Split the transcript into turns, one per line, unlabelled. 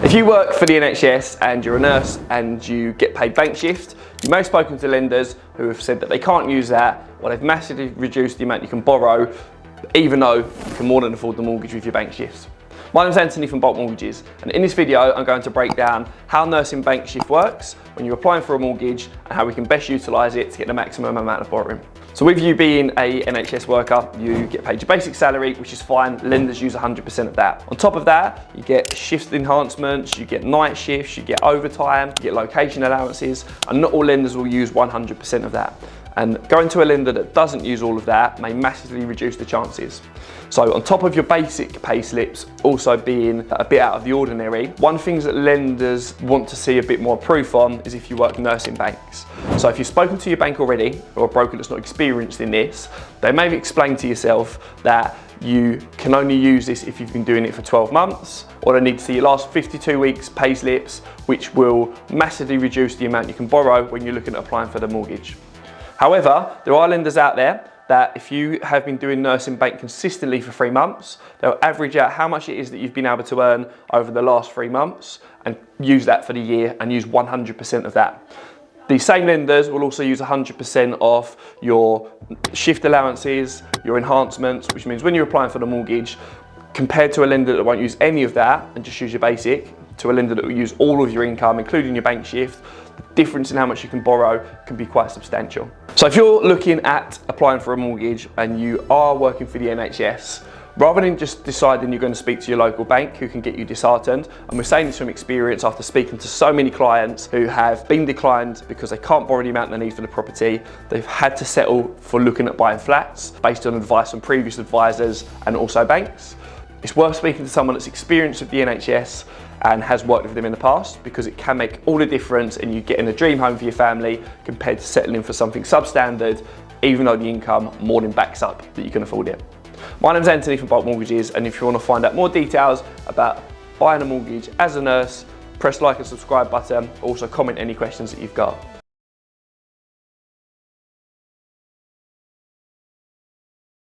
If you work for the NHS and you're a nurse and you get paid bank shift, you may have spoken to lenders who have said that they can't use that, or they've massively reduced the amount you can borrow, even though you can more than afford the mortgage with your bank shifts. My name's Anthony from Bulk Mortgages, and in this video I'm going to break down how nursing bank shift works when you're applying for a mortgage and how we can best utilise it to get the maximum amount of borrowing. So with you being a NHS worker, you get paid your basic salary, which is fine. Lenders use 100% of that. On top of that, you get shift enhancements, you get night shifts, you get overtime, you get location allowances, and not all lenders will use 100% of that. And going to a lender that doesn't use all of that may massively reduce the chances. So on top of your basic pay slips also being a bit out of the ordinary, one thing that lenders want to see a bit more proof on is if you work nursing banks. So if you've spoken to your bank already, or a broker that's not experienced in this, they may have explained to yourself that you can only use this if you've been doing it for 12 months, or they need to see your last 52 weeks pay slips, which will massively reduce the amount you can borrow when you're looking at applying for the mortgage. However, there are lenders out there that if you have been doing nursing bank consistently for 3 months, they'll average out how much it is that you've been able to earn over the last 3 months and use that for the year and use 100% of that. These same lenders will also use 100% of your shift allowances, your enhancements, which means when you're applying for the mortgage, compared to a lender that won't use any of that and just use your basic, to a lender that will use all of your income, including your bank shift, the difference in how much you can borrow can be quite substantial. So if you're looking at applying for a mortgage and you are working for the NHS, rather than just deciding you're going to speak to your local bank who can get you disheartened, and we're saying this from experience after speaking to so many clients who have been declined because they can't borrow the amount they need for the property, they've had to settle for looking at buying flats based on advice from previous advisors and also banks. It's worth speaking to someone that's experienced with the NHS and has worked with them in the past, because it can make all the difference in you getting a dream home for your family compared to settling for something substandard, even though the income more than backs up that you can afford it. My name's Anthony from Bulk Mortgages, and if you want to find out more details about buying a mortgage as a nurse, press like and subscribe button. Also comment any questions that you've got.